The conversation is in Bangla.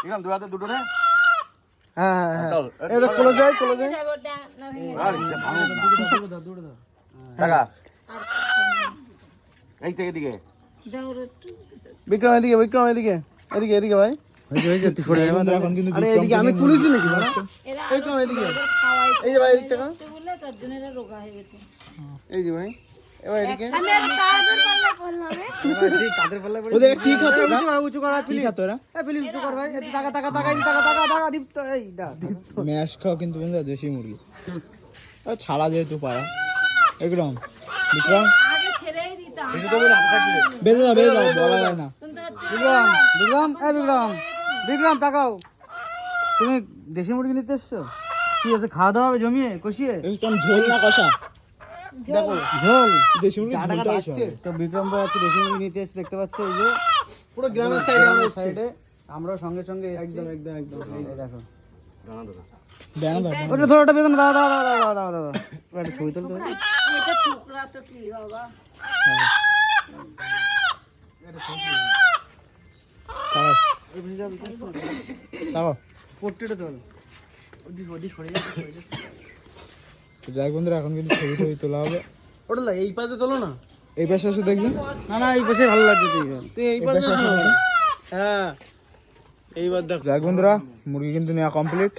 বিক্রম দুই হাতে দুটো রে। হ্যাঁ হ্যাঁ হ্যাঁ এটা খোলা যায় টাকা এই থেকে এদিকে বিক্রম এদিকে এদিকে ভাই আরে এদিকে আমি পুলিশ নাকি বিক্রম এদিকে এই যে ভাই এদিক থেকে এই যে ভাই এবার এদিকে ওদের কি খাতো উঁচু করা প্লিজ খাতো এরা প্লিজ উঁচু কর ভাই টাকা টাকা টাকা টাকা দীপ্ত এই ম্যাশ খাও কিন্তু বন্ধু দেশি মুরগি ছাড়া যেহেতু পারা বিক্রম বেঁধে দাও বলা যায় না বিক্রম তাকাও তুমি দেশি মুরগি নিতে এসছো কি আছে খাওয়া দাওয়া হবে জমিয়ে কষিয়ে ঝোল না কষা দেখো ঝোল দেশি মুরগি তো বিক্রম ভাই আজকে দেশি মুরগি নিতে এসে দেখতে পাচ্ছ এই যে পুরো গ্রামের সাইডে আমরা সঙ্গে একদম এই দেখো ওটা থোড়াটা বেদন দাদা একটা ছবি তুলতে হবে যাই বন্ধুরা এখন কিন্তু ছবি তোলা হবে ওটা এই পাশে তোলো না এই পাশে এসে দেখবি না এই পাশে ভালো লাগছে তুই এই পাশে হ্যাঁ এইবার দেখ যাই বন্ধুরা মুরগি কিন্তু নেওয়া কমপ্লিট